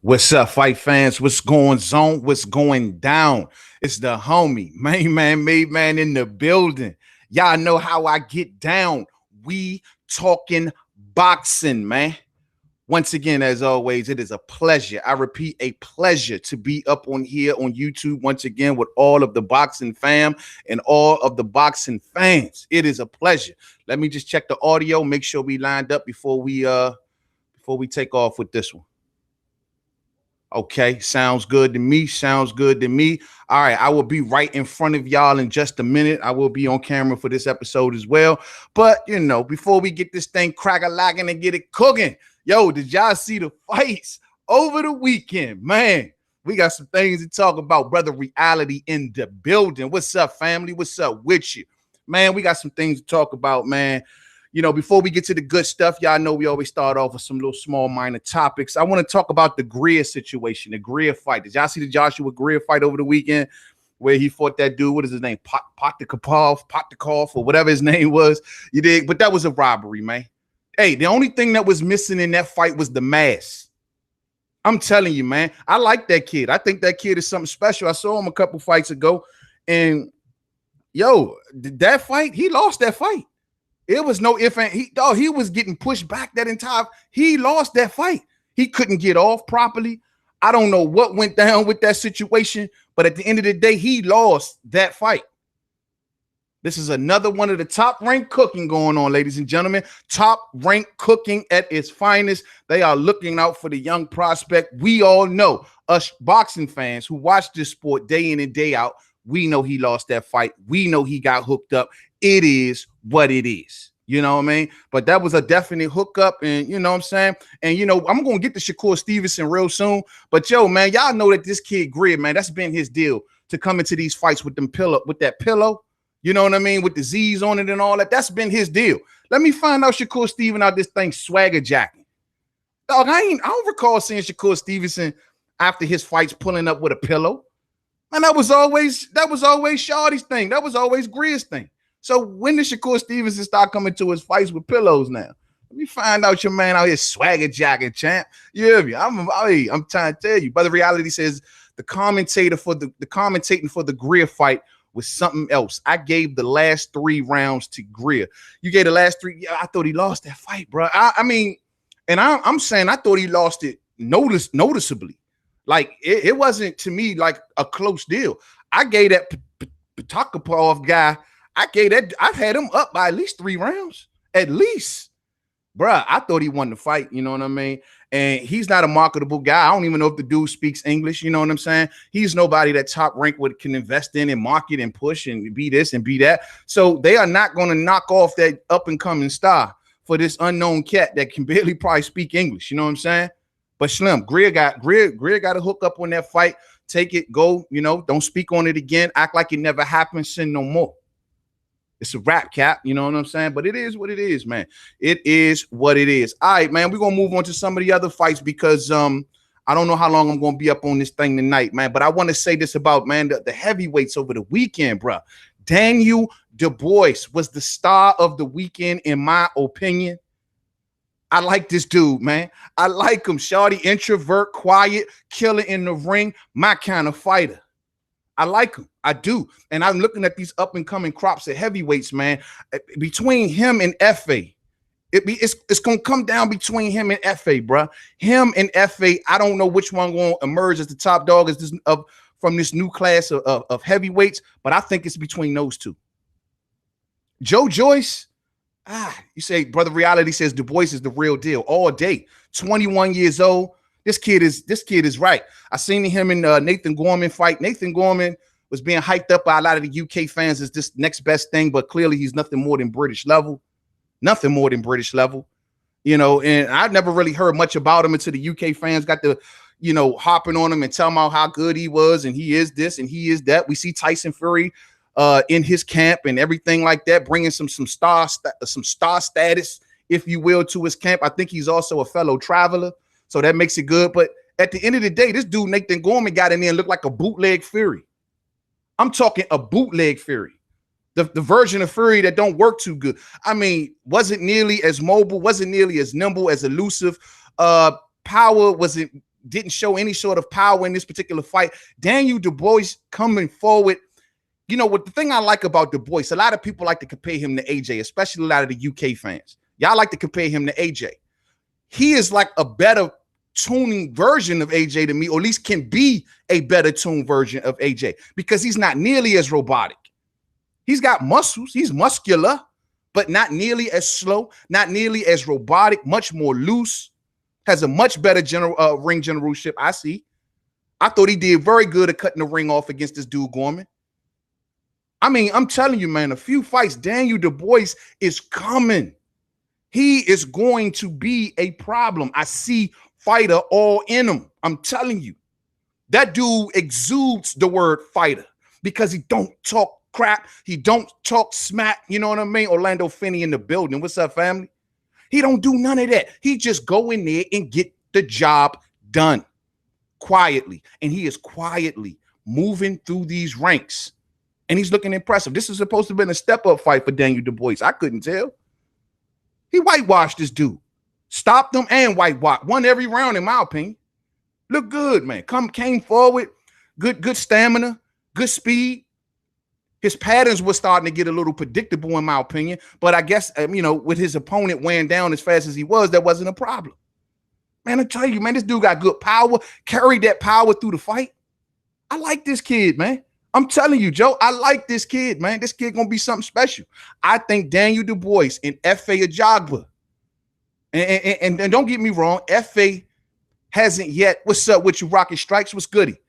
What's up, fight fans? What's going on? What's going down? It's the homie, main man, made man in the building. Y'all know how I get down. We talking boxing, man. Once again, as always, it is a pleasure. I repeat, a pleasure to be up on here on YouTube once again with all of the boxing fam and all of the boxing fans. It is a pleasure. Let me just check the audio, make sure we lined up before we take off with this one. Okay, sounds good to me. Sounds good to me. All right, I will be right in front of y'all in just a minute. I will be on camera for this episode as well. But, before we get this thing crack-a-lacking and get it cooking, yo, did y'all see the fights over the weekend? Man, we got some things to talk about. Brother Reality in the building. What's up, family? What's up with you? Man, we got some things to talk about, man. Before we get to the good stuff, y'all know we always start off with some little small minor topics. I want to talk about the Greer situation, the Greer fight. Did y'all see the Joshua Greer fight over the weekend where he fought that dude? What is his name? Potnikov, or whatever his name was. You did, but that was a robbery, man. Hey, the only thing that was missing in that fight was the mask. I'm telling you, man. I like that kid. I think that kid is something special. I saw him a couple fights ago, and that fight, he lost that fight. It was no if and he was getting pushed back that entire. He lost that fight. He couldn't get off properly. I don't know what went down with that situation, but at the end of the day, he lost that fight. This is another one of the top ranked cooking going on, ladies and gentlemen. Top ranked cooking at its finest. They are looking out for the young prospect. We all know, us boxing fans who watch this sport day in and day out, we know he lost that fight. We know he got hooked up. It is what it is. You know what I mean? But that was a definite hookup, and you know what I'm saying? And I'm gonna get to Shakur Stevenson real soon. But man, y'all know that this kid Greer, man, that's been his deal to come into these fights with that pillow. You know what I mean? With the Z's on it and all that. That's been his deal. Let me find out Shakur Stevenson out this thing swagger jacking. Dog, I don't recall seeing Shakur Stevenson after his fights pulling up with a pillow. And that was always Shawty's thing. That was always Greer's thing. So when did Shakur Stevenson start coming to his fights with pillows now? Let me find out your man out here swagger jacking, champ. Yeah, I'm trying to tell you. Brother Reality says the commentating for the Greer fight was something else. I gave the last 3 rounds to Greer. You gave the last 3. Yeah, I thought he lost that fight, bro. I'm saying I thought he lost it noticeably. Like it wasn't to me like a close deal. I gave that Potnikov guy. I've had him up by at least 3 rounds, at least, bruh. I thought he won the fight. You know what I mean? And he's not a marketable guy. I don't even know if the dude speaks English. You know what I'm saying? He's nobody that Top Rank can invest in and market and push and be this and be that. So they are not going to knock off that up and coming star for this unknown cat that can barely probably speak English. You know what I'm saying? But Slim, Greer got a hook up on that fight. Take it, go. Don't speak on it again. Act like it never happened. Sin no more. It's a rap, Cap. You know what I'm saying? But it is what it is, man. It is what it is. All right, man. We're going to move on to some of the other fights because I don't know how long I'm going to be up on this thing tonight, man. But I want to say this about, man, the heavyweights over the weekend, bro. Daniel Dubois was the star of the weekend, in my opinion. I like this dude, man. I like him. Shawty, introvert, quiet, killer in the ring. My kind of fighter. I like him. I do. And I'm looking at these up-and-coming crops of heavyweights, man. Between him and F.A., it's going to come down between him and F.A., bro. Him and F.A., I don't know which one going to emerge as the top dog from this new class of heavyweights, but I think it's between those two. Joe Joyce, you say, Brother Reality says Du Bois is the real deal all day. 21 years old. This kid is right. I seen him in Nathan Gorman fight. Nathan Gorman was being hyped up by a lot of the UK fans as this next best thing, but clearly he's nothing more than British level. Nothing more than British level. And I've never really heard much about him until the UK fans got to, hopping on him and telling him about how good he was and he is this and he is that. We see Tyson Fury in his camp and everything like that, bringing some star status, if you will, to his camp. I think he's also a fellow traveler. So that makes it good. But at the end of the day, this dude, Nathan Gorman, got in there and looked like a bootleg Fury. I'm talking a bootleg Fury. The version of Fury that don't work too good. I mean, wasn't nearly as mobile, wasn't nearly as nimble, as elusive. Power wasn't didn't show any sort of power in this particular fight. Daniel Dubois coming forward. You know what the thing I like about Dubois, a lot of people like to compare him to AJ, especially a lot of the UK fans. Y'all like to compare him to AJ. He is like a better tuning version of AJ to me, or at least can be a better tuned version of AJ, because he's not nearly as robotic. He's got muscles, he's muscular, but not nearly as slow, not nearly as robotic, much more loose, has a much better ring generalship. I thought he did very good at cutting the ring off against this dude Gorman. I mean, I'm telling you, man, a few fights, Daniel Dubois is coming. He is going to be a problem. I see fighter all in him. I'm telling you. That dude exudes the word fighter because he don't talk crap. He don't talk smack. You know what I mean? Orlando Finney in the building. What's up, family? He don't do none of that. He just go in there and get the job done quietly. And he is quietly moving through these ranks. And he's looking impressive. This is supposed to have been a step-up fight for Daniel Dubois. I couldn't tell. He whitewashed this dude. Stopped him and whitewashed. Won every round, in my opinion. Look good, man. Came forward. Good stamina. Good speed. His patterns were starting to get a little predictable, in my opinion. But I guess, with his opponent weighing down as fast as he was, that wasn't a problem. Man, I tell you, man, this dude got good power. Carried that power through the fight. I like this kid, man. I'm telling you, Joe, I like this kid, man. This kid going to be something special. I think Daniel Dubois and F.A. Ajagba, and don't get me wrong, F.A. hasn't yet, what's up with you, Rocket Strikes? What's goody?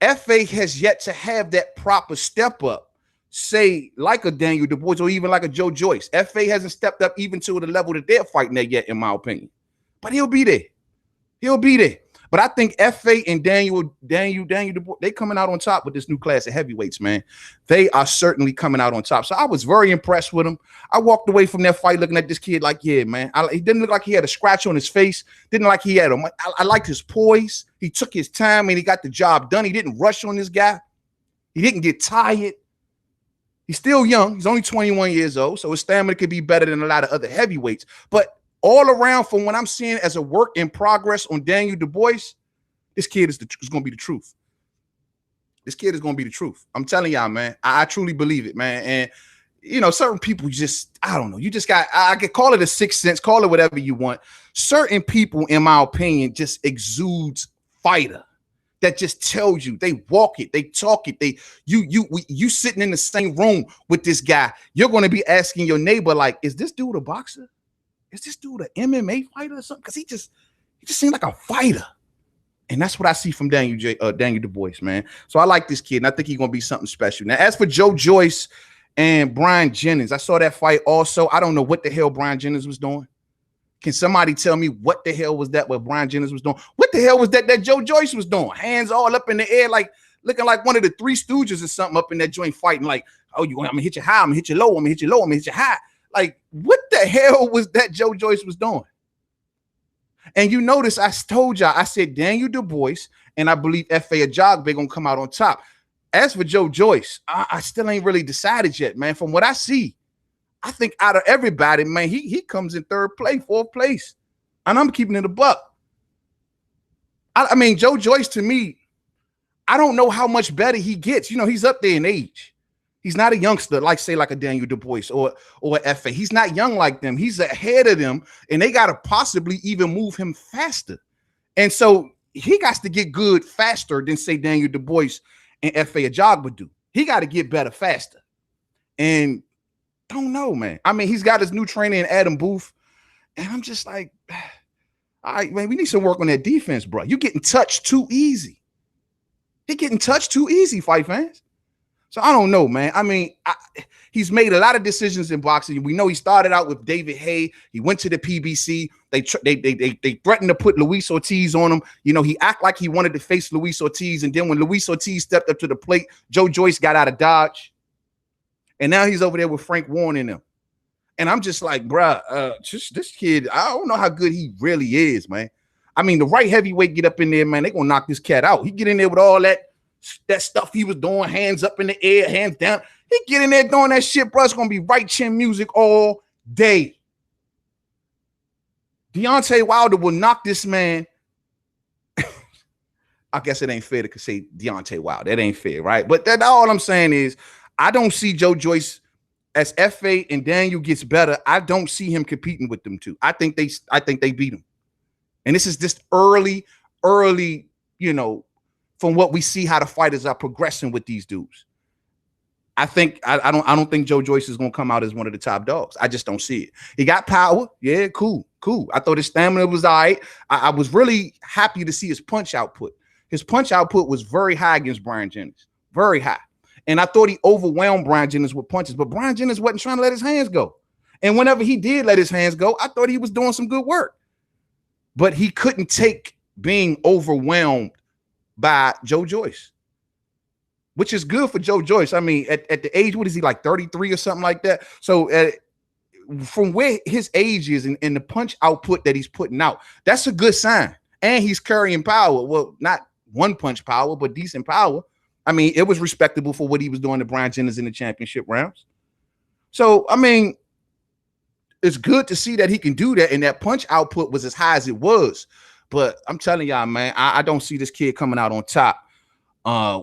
F.A. has yet to have that proper step up, say, like a Daniel Dubois or even like a Joe Joyce. F.A. hasn't stepped up even to the level that they're fighting at yet, in my opinion. But he'll be there. He'll be there. But I think F.A. and Daniel Dubois, they coming out on top with this new class of heavyweights, man. They are certainly coming out on top. So I was very impressed with him. I walked away from that fight looking at this kid like, yeah, man. He didn't look like he had a scratch on his face. Didn't like he had I liked his poise. He took his time and he got the job done. He didn't rush on this guy. He didn't get tired. He's still young. He's only 21 years old, so his stamina could be better than a lot of other heavyweights. But all around, from what I'm seeing as a work in progress on Daniel Dubois, this kid is going to be the truth. This kid is going to be the truth. I'm telling y'all, man. I truly believe it, man. And, certain people just, I don't know. You just got, I could call it a sixth sense, call it whatever you want. Certain people, in my opinion, just exudes fighter. That just tells you, they walk it, they talk it, you sitting in the same room with this guy. You're going to be asking your neighbor, like, is this dude a boxer? Is this dude an MMA fighter or something? Because he just seemed like a fighter. And that's what I see from Daniel Dubois, man. So I like this kid, and I think he's going to be something special. Now, as for Joe Joyce and Brian Jennings, I saw that fight also. I don't know what the hell Brian Jennings was doing. Can somebody tell me what the hell was that what Brian Jennings was doing? What the hell was that Joe Joyce was doing? Hands all up in the air, like looking like one of the Three Stooges or something up in that joint fighting like, oh, I'm going to hit you high, I'm going to hit you low, I'm going to hit you low, I'm going to hit you high. Like, what the hell was that Joe Joyce was doing? And you notice I told y'all, I said Daniel Dubois and I believe F.A. Ajagba going to come out on top. As for Joe Joyce, I still ain't really decided yet, man. From what I see, I think out of everybody, man, he comes in fourth place. And I'm keeping it a buck. I mean, Joe Joyce, to me, I don't know how much better he gets. He's up there in age. He's not a youngster, like a Daniel Dubois or F.A. He's not young like them. He's ahead of them, and they got to possibly even move him faster. And so he got to get good faster than, say, Daniel Dubois and F.A. Ajagba do. He got to get better faster. And don't know, man. I mean, he's got his new trainer in Adam Booth, and I'm just like, all right, man, we need some work on that defense, bro. You're getting touched too easy. He's getting touched too easy, fight fans. So I don't know, man. I mean, he's made a lot of decisions in boxing. We know he started out with David Haye. He went to the PBC. They threatened to put Luis Ortiz on him. He acted like he wanted to face Luis Ortiz. And then when Luis Ortiz stepped up to the plate, Joe Joyce got out of dodge. And now he's over there with Frank Warren in him. And I'm just like, bruh, this kid, I don't know how good he really is, man. I mean, the right heavyweight get up in there, man, they going to knock this cat out. He get in there with all that stuff he was doing, hands up in the air, hands down. He get in there doing that shit, bro. It's going to be right chin music all day. Deontay Wilder will knock this man I guess it ain't fair to say Deontay Wilder. That ain't fair, right? But that all I'm saying is I don't see Joe Joyce as FA and Daniel gets better. I don't see him competing with them two. I think they beat him. And this is just early, you know, from what we see how the fighters are progressing with these dudes. I don't think Joe Joyce is gonna come out as one of the top dogs. I just don't see it. He got power, yeah, cool. I thought his stamina was all right. I was really happy to see his punch output. His punch output was very high against Brian Jennings, very high. And I thought he overwhelmed Brian Jennings with punches, but Brian Jennings wasn't trying to let his hands go. And whenever he did let his hands go, I thought he was doing some good work. But he couldn't take being overwhelmed by Joe Joyce, which is good for Joe Joyce. I mean, at the age, what is he, like 33 or something like that? So from where his age is and the punch output that he's putting out, that's a good sign. And he's carrying power. Well, not one punch power, but decent power. I mean, it was respectable for what he was doing to Brian Jennings in the championship rounds. So, I mean, it's good to see that he can do that. And that punch output was as high as it was. But I'm telling y'all, man, I don't see this kid coming out on top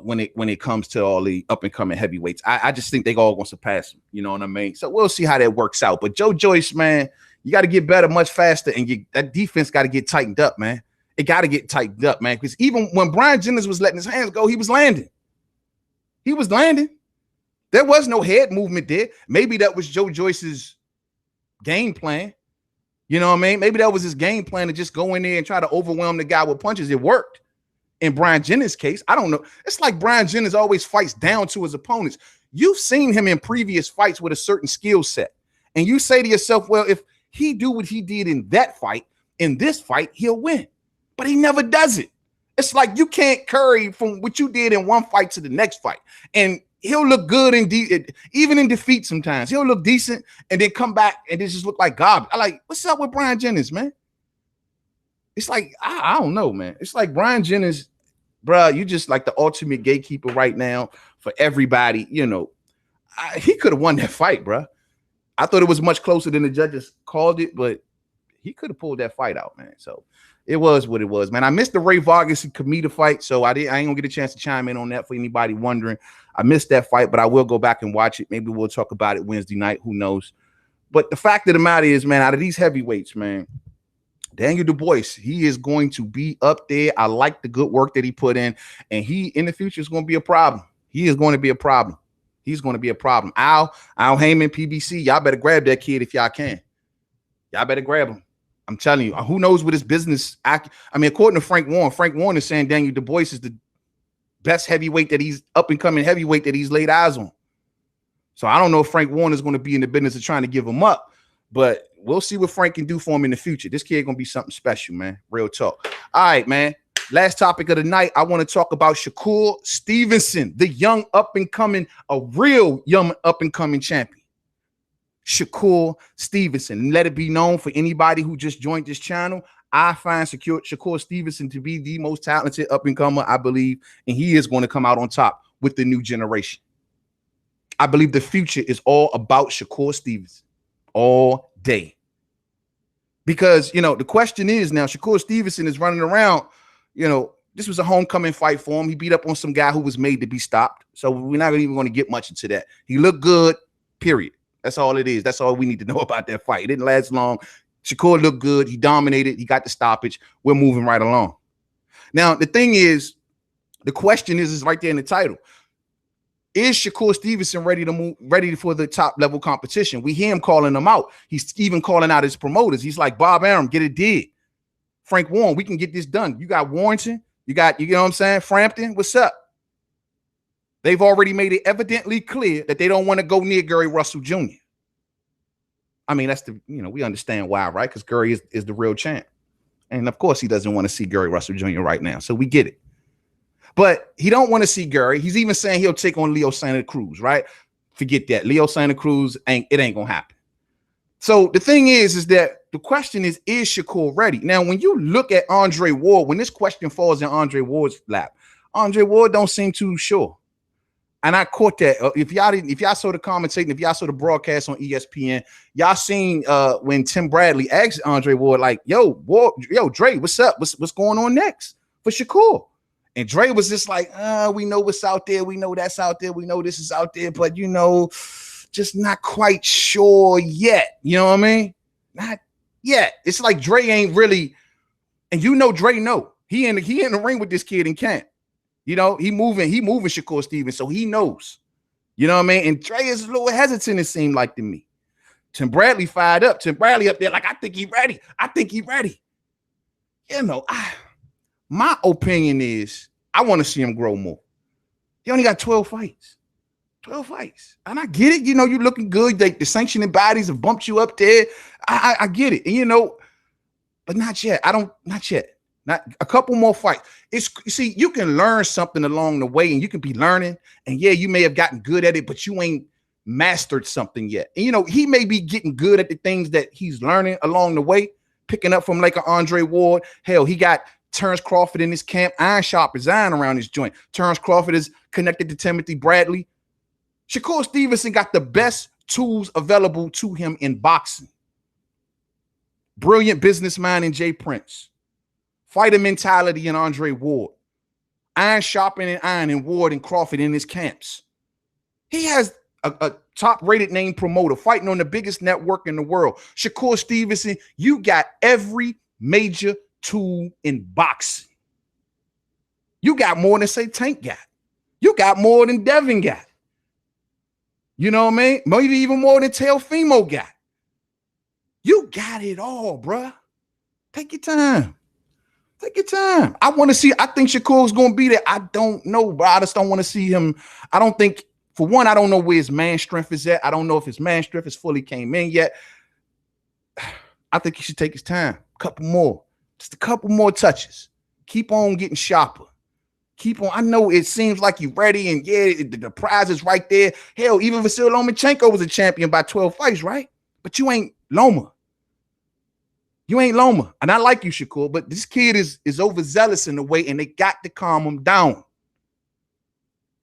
when it comes to all the up and coming heavyweights. I just think they all gonna surpass him. You know what I mean? So we'll see how that works out. But Joe Joyce, man, you got to get better much faster, and that defense got to get tightened up, man. It got to get tightened up, man. Because even when Brian Jennings was letting his hands go, he was landing. There was no head movement there. Maybe that was Joe Joyce's game plan. You know what I mean? Maybe that was his game plan to just go in there and try to overwhelm the guy with punches. It worked. In Brian Jennings' case, I don't know. It's like Brian Jennings always fights down to his opponents. You've seen him in previous fights with a certain skill set. And you say to yourself, well, if he do what he did in that fight, in this fight, he'll win. But he never does it. It's like you can't carry from what you did in one fight to the next fight. And he'll look good even in defeat sometimes. He'll look decent and then come back and it just look like garbage. I like, what's up with Brian Jennings, man? It's like, I don't know, man. It's like Brian Jennings, bro, you just like the ultimate gatekeeper right now for everybody. You know, he could have won that fight, bro. I thought it was much closer than the judges called it, but he could have pulled that fight out, man. So it was what it was, man. I missed the Ray Vargas and Kamita fight, so I ain't gonna get a chance to chime in on that for anybody wondering. I missed that fight, but I will go back and watch it. Maybe we'll talk about it Wednesday night. Who knows? But the fact of the matter is, man, out of these heavyweights, man, Daniel Dubois, he is going to be up there. I like the good work that he put in, and he in the future is going to be a problem. He is going to be a problem. He's going to be a problem. Al Heyman, PBC, y'all better grab that kid if y'all can. Y'all better grab him. I'm telling you, who knows what his business. I mean, according to Frank Warren is saying Daniel Dubois is the best heavyweight that he's up and coming heavyweight that he's laid eyes on. So I don't know if Frank Warren is going to be in the business of trying to give him up, but we'll see what Frank can do for him in the future. This kid going to be something special, man. Real talk. All right, man. Last topic of the night, I want to talk about Shakur Stevenson, the young up-and-coming, a real young up-and-coming champion. Shakur Stevenson. Let it be known for anybody who just joined this channel, I find Shakur Stevenson to be the most talented up-and-comer, I believe, and he is going to come out on top with the new generation. I believe the future is all about Shakur Stevenson all day. Because, you know, the question is now, Shakur Stevenson is running around, you know, this was a homecoming fight for him. He beat up on some guy who was made to be stopped. So we're not even going to get much into that. He looked good, period. That's all it is. That's all we need to know about that fight. It didn't last long. Shakur looked good. He dominated. He got the stoppage. We're moving right along. Now, the thing is, the question is right there in the title. Is Shakur Stevenson ready for the top level competition? We hear him calling them out. He's even calling out his promoters. He's like, Bob Arum, get it did. Frank Warren, we can get this done. You got Warrington. You know what I'm saying? Frampton, what's up? They've already made it evidently clear that they don't want to go near Gary Russell Jr. I mean, that's we understand why, right? Because Gary is the real champ. And of course, he doesn't want to see Gary Russell Jr. right now. So we get it. But he don't want to see Gary. He's even saying he'll take on Leo Santa Cruz, right? Forget that. Leo Santa Cruz ain't gonna happen. So the thing is that the question is Shakur ready? Now, when you look at Andre Ward, when this question falls in Andre Ward's lap, Andre Ward don't seem too sure. And I caught that. If y'all saw the commentating, if y'all saw the broadcast on ESPN, y'all seen when Tim Bradley asked Andre Ward, like, yo, Dre, what's up? What's going on next for Shakur? And Dre was just like, we know what's out there. We know that's out there. We know this is out there, but just not quite sure yet. You know what I mean? Not yet. It's like Dre ain't really, and Dre know. He in the ring with this kid in camp. He moving Shakur Stevenson, so he knows. You know what I mean? And Dre is a little hesitant, it seemed like to me. Tim Bradley fired up. Tim Bradley up there like, I think he ready. My opinion is I want to see him grow more. He only got 12 fights. 12 fights. And I get it. You looking good. The sanctioning bodies have bumped you up there. I get it. And but not yet. Not yet. Not a couple more fights. You can learn something along the way and you can be learning. And yeah, you may have gotten good at it, but you ain't mastered something yet. And he may be getting good at the things that he's learning along the way, picking up from like an Andre Ward. Hell, he got Terrence Crawford in his camp. Iron Sharp is iron around his joint. Terrence Crawford is connected to Timothy Bradley. Shakur Stevenson got the best tools available to him in boxing. Brilliant businessman in Jay Prince. Fighter mentality in Andre Ward. Iron sharpening iron in Ward and Crawford in his camps. He has a top-rated name promoter fighting on the biggest network in the world. Shakur Stevenson, you got every major tool in boxing. You got more than, say, Tank got. You got more than Devin got. You know what I mean? Maybe even more than Teofimo got. You got it all, bruh. Take your time. Take your time. I want to see. I think Shakur's going to be there. I don't know, bro. I just don't want to see him. I don't think, for one, I don't know where his man strength is at. I don't know if his man strength has fully came in yet. I think he should take his time. A couple more. Just a couple more touches. Keep on getting sharper. Keep on. I know it seems like you're ready, and yeah, the prize is right there. Hell, even Vasyl Lomachenko was a champion by 12 fights, right? But you ain't Loma. You ain't Loma. And I like you, Shakur, but this kid is overzealous in a way, and they got to calm him down.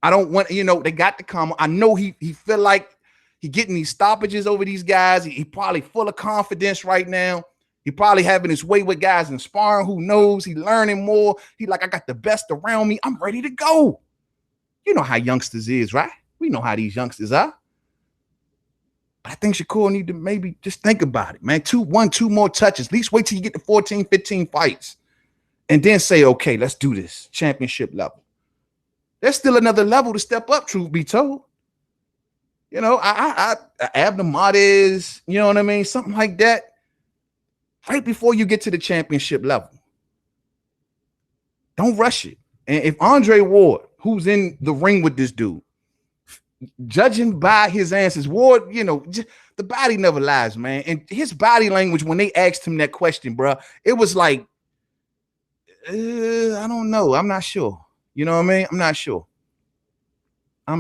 I don't want, they got to calm him. I know he feel like he getting these stoppages over these guys. He probably full of confidence right now. He probably having his way with guys in sparring. Who knows? He learning more. He like, I got the best around me. I'm ready to go. You know how youngsters is, right? We know how these youngsters are. But I think Shakur need to maybe just think about it, man. Two more touches. At least wait till you get to 14, 15 fights. And then say, okay, let's do this. Championship level. There's still another level to step up, truth be told. Abner Martez, you know what I mean? Something like that. Right before you get to the championship level. Don't rush it. And if Andre Ward, who's in the ring with this dude, judging by his answers, Ward, the body never lies, man. And his body language, when they asked him that question, bro, it was like, I don't know. I'm not sure. You know what I mean? I'm not sure. I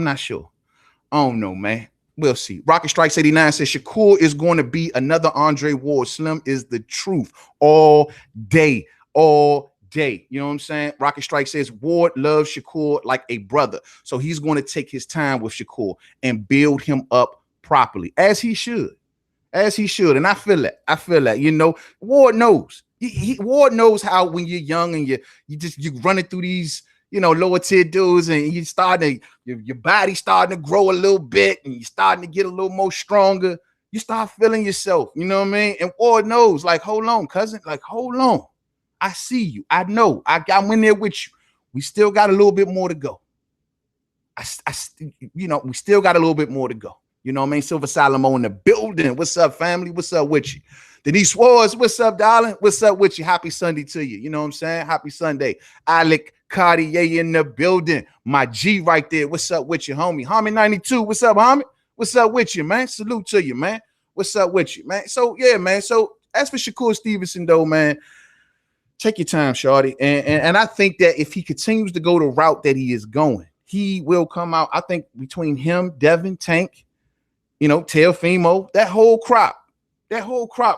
don't know, man. We'll see. Rocket Strikes 89 says Shakur is going to be another Andre Ward. Slim is the truth all day. You know what I'm saying? Rocket Strike says Ward loves Shakur like a brother. So he's going to take his time with Shakur and build him up properly, as he should. And I feel that. Ward knows. Ward knows how when you're young and you're running through these lower tier dudes, and your body starting to grow a little bit, and you're starting to get a little more stronger. You start feeling yourself, you know what I mean? And Ward knows, like, hold on, cousin, like, hold on. I see you. I know. I'm in there with you. We still got a little bit more to go. We still got a little bit more to go. You know what I mean? Silver Salomo in the building. What's up, family? What's up with you? Denise Wars, what's up, darling? What's up with you? Happy Sunday to you. You know what I'm saying? Happy Sunday. Alec Cartier in the building. My G right there. What's up with you, homie? Homie 92. What's up, homie? What's up with you, man? Salute to you, man. What's up with you, man? So, yeah, man. So, as for Shakur Stevenson, though, man, take your time, shorty. And I think that if he continues to go the route that he is going, he will come out. I think between him, Devin, Tank, Teofimo, that whole crop,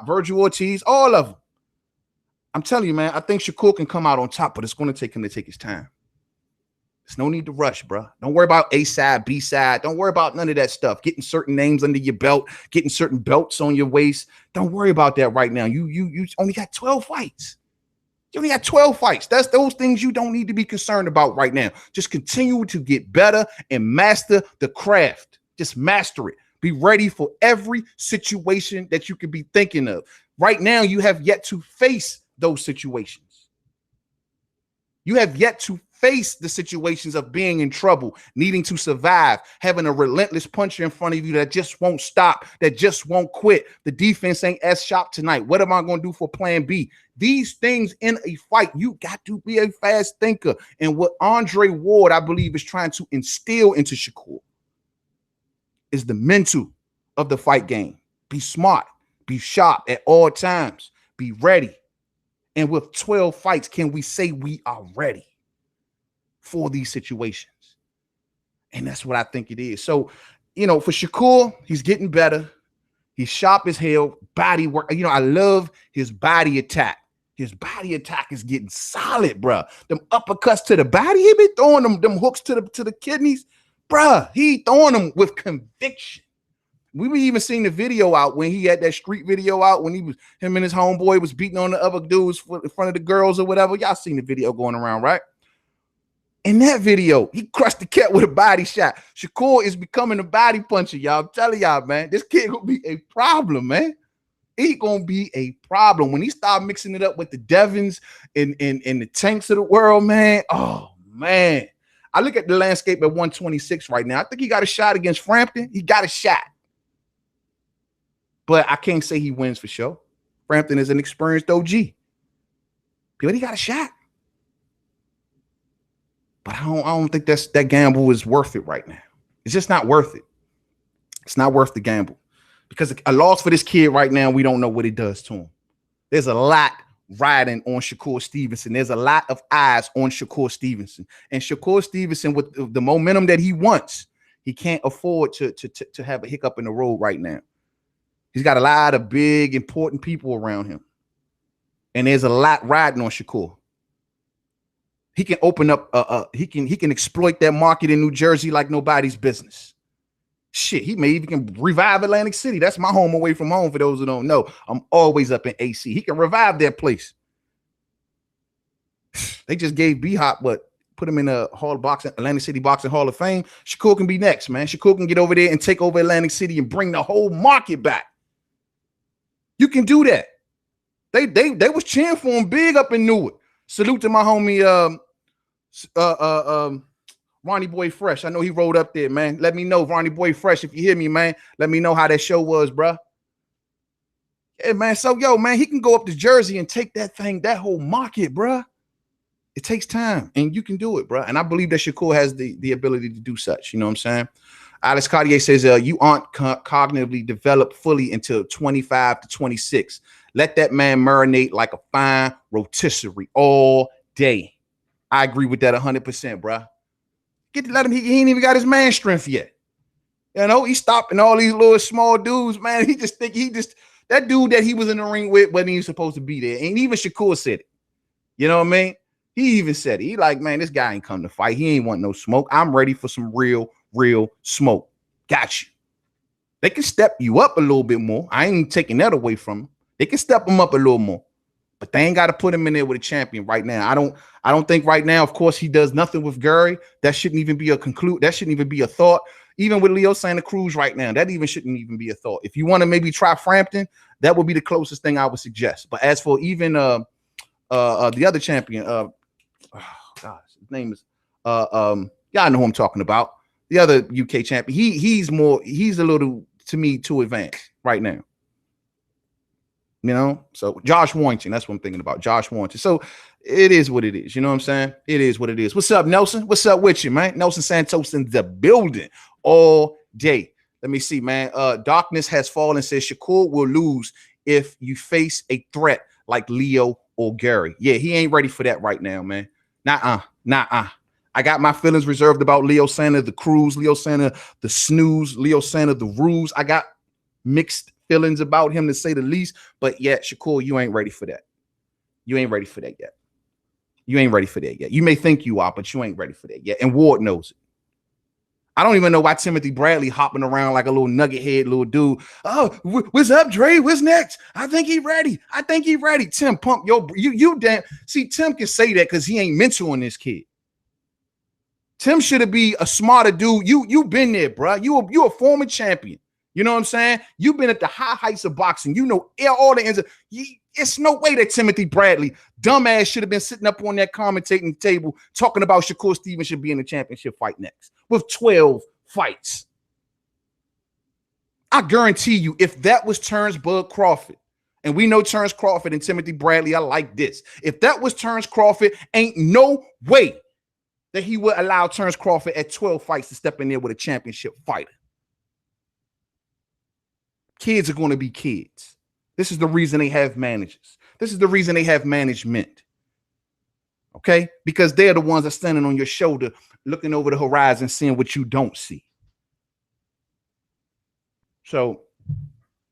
Virgil Ortiz, all of them. I'm telling you, man, I think Shakur can come out on top, but it's going to take him to take his time. There's no need to rush, bro. Don't worry about A side, B side. Don't worry about none of that stuff. Getting certain names under your belt, getting certain belts on your waist. Don't worry about that right now. You only got 12 fights. You only got 12 fights. That's those things you don't need to be concerned about right now. Just continue to get better and master the craft. Just master it. Be ready for every situation that you could be thinking of. Right now, you have yet to face those situations. You have yet to face the situations of being in trouble, needing to survive, having a relentless puncher in front of you that just won't stop, that just won't quit. The defense ain't as sharp tonight. What am I going to do for plan B? These things in a fight, you got to be a fast thinker. And what Andre Ward, I believe, is trying to instill into Shakur is the mental of the fight game. Be smart, be sharp at all times, be ready. And with 12 fights, can we say we are ready for these situations? And that's what I think it is. So, for Shakur, he's getting better. He's sharp as hell, body work. I love his body attack. His body attack is getting solid, bro. Them uppercuts to the body, he been throwing them hooks to the kidneys. Bruh, he throwing them with conviction. We were even seeing the video out when he had that street video out when him and his homeboy was beating on the other dudes in front of the girls or whatever. Y'all seen the video going around, right? In that video, he crushed the cat with a body shot. Shakur is becoming a body puncher, y'all. I'm telling y'all, man, this kid gonna be a problem, man. He gonna be a problem when he start mixing it up with the Devins and the Tanks of the world, man. Oh man. I look at the landscape at 126 right now. I think he got a shot against Frampton. He got a shot. But I can't say he wins for sure. Frampton is an experienced OG. But he got a shot. But I don't think that gamble is worth it right now. It's just not worth it. It's not worth the gamble. Because a loss for this kid right now, we don't know what it does to him. There's a lot riding on Shakur Stevenson. There's a lot of eyes on Shakur Stevenson. And Shakur Stevenson, with the momentum that he wants, he can't afford to have a hiccup in the road right now. He's got a lot of big, important people around him. And there's a lot riding on Shakur. He can open up, he can exploit that market in New Jersey like nobody's business. Shit, he may even can revive Atlantic City. That's my home away from home for those who don't know. I'm always up in AC. He can revive that place. They just gave B-Hop, put him in a Atlantic City Boxing Hall of Fame. Shakur can be next, man. Shakur can get over there and take over Atlantic City and bring the whole market back. You can do that. They was cheering for him big up in Newark. Salute to my homie Ronnie Boy Fresh. I know he rode up there, man. Let me know, Ronnie Boy Fresh, if you hear me, man. Let me know how that show was, bro. Yeah, man. So, man, he can go up to Jersey and take that whole market, bro. It takes time, and you can do it, bro. And I believe that Shakur has the ability to do such. You know what I'm saying? Alex Cartier says, you aren't cognitively developed fully until 25 to 26. Let that man marinate like a fine rotisserie all day. I agree with that 100%, bro. He ain't even got his man strength yet. He's stopping all these little small dudes, man. That dude that he was in the ring with wasn't even supposed to be there. And even Shakur said it. You know what I mean? He even said it. He like, man, this guy ain't come to fight. He ain't want no smoke. I'm ready for some real smoke. Got you. They can step you up a little bit more. I ain't taking that away from him. They can step him up a little more. But they ain't got to put him in there with a champion right now. I don't think right now, of course, he does nothing with Gary. That shouldn't even be that shouldn't even be a thought. Even with Leo Santa Cruz right now, that even shouldn't even be a thought. If you want to maybe try Frampton, that would be the closest thing I would suggest. But as for even the other champion, his name is y'all know who I'm talking about. The other UK champion, he's a little, to me, too advanced right now. So Josh Warrington, that's what I'm thinking about. Josh Warrington. So it is what it is. You know what I'm saying? It is what it is. What's up, Nelson? What's up with you, man? Nelson Santos in the building all day. Let me see, man. Darkness has fallen, says Shakur will lose if you face a threat like Leo or Gary. Yeah, he ain't ready for that right now, man. Nah. I got my feelings reserved about Leo Santa, the Cruz, Leo Santa, the Snooze, Leo Santa, the Ruse. I got mixed feelings about him, to say the least. But yeah, Shakur, you ain't ready for that. You ain't ready for that yet. You ain't ready for that yet. You may think you are, but you ain't ready for that yet. And Ward knows it. I don't even know why Timothy Bradley hopping around like a little nugget head little dude. Oh, what's up, Dre? What's next? I think he ready. I think he ready. Tim, pump you damn. See, Tim can say that because he ain't mentoring this kid. Tim should be a smarter dude. You been there, bro. You a former champion. You know what I'm saying? You've been at the high heights of boxing. You know all the ends. It's no way that Timothy Bradley, dumbass, should have been sitting up on that commentating table talking about Shakur Stevenson should be in the championship fight next with 12 fights. I guarantee you, if that was Terrence Bud Crawford, and we know Terrence Crawford and Timothy Bradley are like this. If that was Terrence Crawford, ain't no way that he would allow Terrence Crawford at 12 fights to step in there with a championship fighter. Kids are going to be kids. This is the reason they have managers. This is the reason they have management. Okay? Because they're the ones that are standing on your shoulder, looking over the horizon, seeing what you don't see. So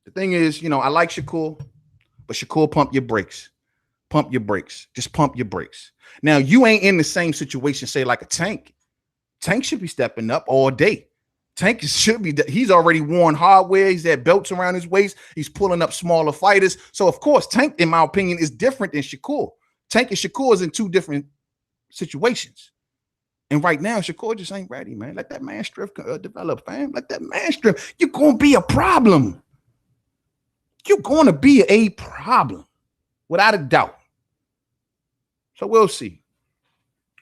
the thing is, you know, I like Shakur, but Shakur, pump your brakes. Pump your brakes. Just pump your brakes. Now, you ain't in the same situation, say, like a Tank. Tank should be stepping up all day. Tank should be, he's already worn hardware. He's had belts around his waist. He's pulling up smaller fighters. So, of course, Tank, in my opinion, is different than Shakur. Tank and Shakur is in two different situations. And right now, Shakur just ain't ready, man. Let that man strength develop, fam. Let that man strength. You're going to be a problem. You're going to be a problem, without a doubt. So we'll see.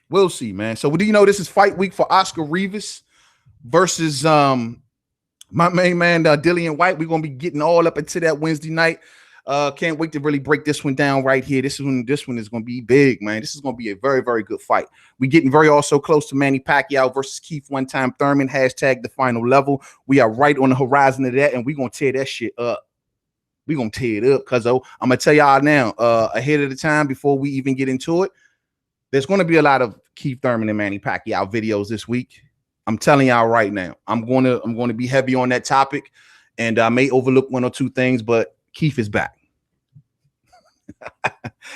We'll see, man. So do you know this is fight week for Oscar Rivas versus my main man Dillian White. We're gonna be getting all up into that Wednesday night. Can't wait to really break this one down right here. This one is gonna be big, man. This is gonna be a very, very good fight. We're getting very also close to Manny Pacquiao versus Keith One Time Thurman. Hashtag the final level. We are right on the horizon of that, and we're gonna tear that shit up. We're gonna tear it up, cuz I'm gonna tell y'all now, ahead of the time, before we even get into it, there's gonna be a lot of Keith Thurman and Manny Pacquiao videos this week. I'm telling y'all right now, I'm going to be heavy on that topic, and I may overlook one or two things, but Keith is back.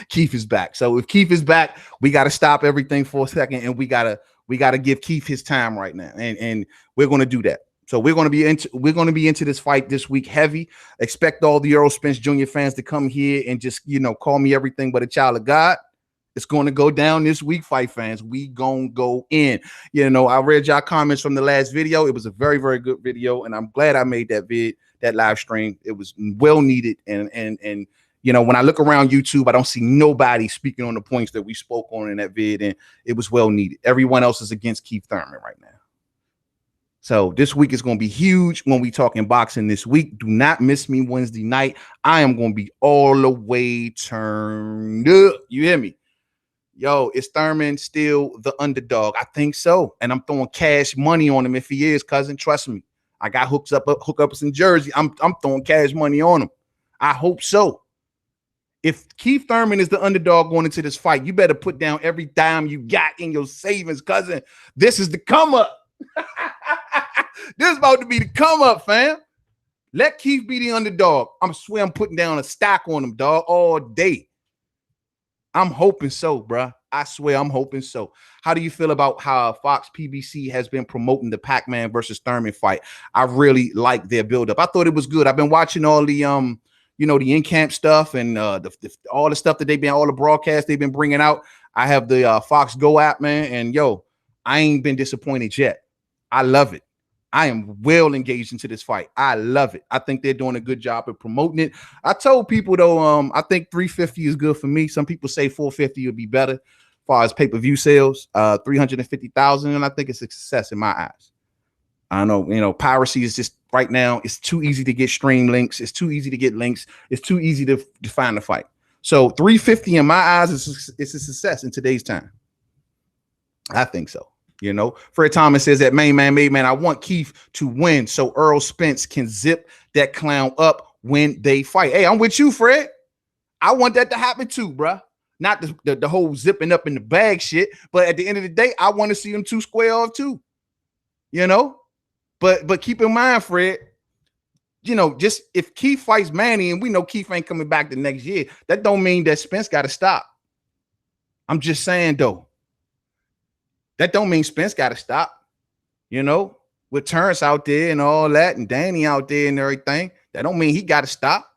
Keith is back. So if Keith is back, we got to stop everything for a second, and we gotta give Keith his time right now, and we're going to do that. So we're going to be into this fight this week heavy. Expect all the Earl Spence Jr. fans to come here and just, you know, call me everything but a child of God. It's going to go down this week, fight fans. We gonna go in. You know, I read y'all comments from the last video. It was a very, very good video, and I'm glad I made that live stream. It was well needed, and you know, when I look around YouTube, I don't see nobody speaking on the points that we spoke on in that vid, and it was well needed. Everyone else is against Keith Thurman right now. So this week is going to be huge when we talking boxing this week. Do not miss me Wednesday night. I am going to be all the way turned up. You hear me? Yo, is Thurman still the underdog? I think so. And I'm throwing cash money on him if he is, cousin. Trust me. I got hookups in Jersey. I'm throwing cash money on him. I hope so. If Keith Thurman is the underdog going into this fight, you better put down every dime you got in your savings, cousin. This is the come up. This is about to be the come up, fam. Let Keith be the underdog. I swear I'm putting down a stack on him, dog, all day. I'm hoping so, bruh. I swear I'm hoping so. How do you feel about how Fox PBC has been promoting the Pac-Man versus Thurman fight? I really like their buildup. I thought it was good. I've been watching all the you know, the in-camp stuff and all the stuff that they've been, all the broadcasts they've been bringing out. I have the Fox Go app, man, and yo, I ain't been disappointed yet. I love it. I am well engaged into this fight. I love it. I think they're doing a good job of promoting it. I told people though, I think 350 is good for me. Some people say 450 would be better as far as pay-per-view sales. 350,000, and I think it's a success in my eyes. I know, you know, piracy is just right now. It's too easy to get stream links. It's too easy to get links. It's too easy to find the fight. So 350 in my eyes is a success in today's time. I think so. You know, Fred Thomas says that main man, I want Keith to win so Earl Spence can zip that clown up when they fight. Hey, I'm with you, Fred. I want that to happen too, bruh. Not the whole zipping up in the bag shit, but at the end of the day, I want to see them two square off too. You know, but keep in mind, Fred, you know, just if Keith fights Manny and we know Keith ain't coming back the next year, that don't mean that Spence got to stop. I'm just saying though. That don't mean Spence got to stop, you know. with Terrence out there and all that, and Danny out there and everything, that don't mean he got to stop,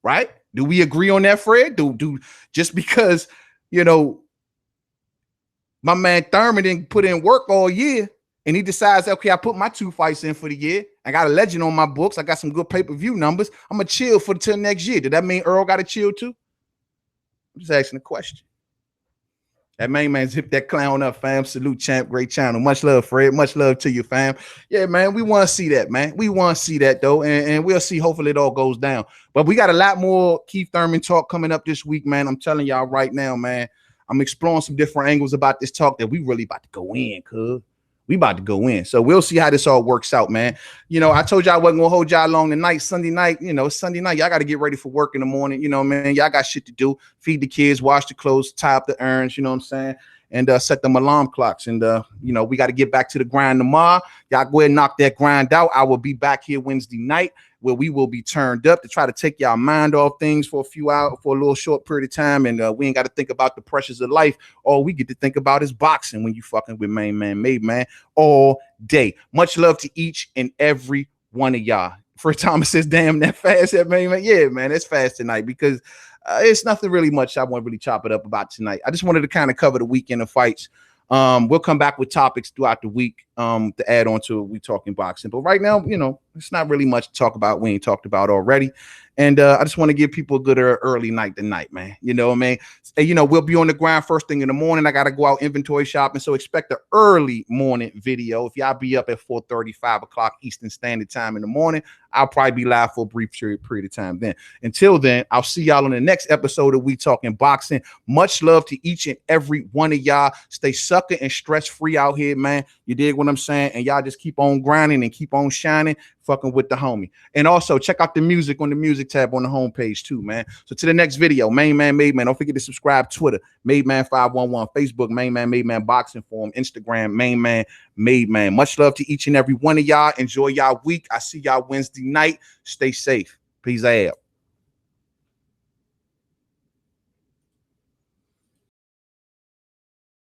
right? Do we agree on that, Fred? Do just because, you know, my man Thurman didn't put in work all year and he decides, okay, I put my 2 fights in for the year. I got a legend on my books. I got some good pay-per-view numbers. I'm going to chill for till next year. Did that mean Earl got to chill too? I'm just asking a question. That main man zip that clown up, fam. Salute, champ. Great channel. Much love, Fred. Much love to you, fam. Yeah, man. We want to see that, man. We want to see that, though. And we'll see. Hopefully, it all goes down. But we got a lot more Keith Thurman talk coming up this week, man. I'm telling y'all right now, man. I'm exploring some different angles about this talk that we really about to go in, cuz. We about to go in. So we'll see how this all works out, man. You know, I told y'all I wasn't going to hold y'all long tonight. Sunday night, you know, Sunday night, y'all got to get ready for work in the morning. You know, man, y'all got shit to do. Feed the kids, wash the clothes, tie up the urns, you know what I'm saying? And set them alarm clocks. And, you know, we got to get back to the grind tomorrow. Y'all go ahead and knock that grind out. I will be back here Wednesday night where we will be turned up to try to take y'all mind off things for a few hours, for a little short period of time. And we ain't got to think about the pressures of life. All we get to think about is boxing when you fucking with Main Man Made Man all day. Much love to each and every one of y'all. First time it says, damn, that fast, that Main Man. Yeah, man, it's fast tonight because it's nothing really much I want to really chop it up about tonight. I just wanted to kind of cover the weekend of fights. We'll come back with topics throughout the week to add on to We Talking Boxing. But right now, you know, it's not really much to talk about. We ain't talked about already. And I just want to give people a good early night tonight, man. You know what I mean? And, you know, we'll be on the grind first thing in the morning. I got to go out inventory shopping. So expect an early morning video. If y'all be up at 4:30, 5 o'clock Eastern Standard Time in the morning, I'll probably be live for a brief period of time then. Until then, I'll see y'all on the next episode of We Talking Boxing. Much love to each and every one of y'all. Stay sucker and stress-free out here, man. You dig what I'm saying? And y'all just keep on grinding and keep on shining, fucking with the homie. And also check out the music on the music tab on the homepage too, man. So to the next video, Main Man Made Man. Don't forget to subscribe. Twitter, Made Man 511. Facebook, Main Man Made Man Boxing Forum. Instagram, Main Man Made Man. Much love to each and every one of y'all. Enjoy y'all week. I see y'all Wednesday night. Stay safe. Peace out.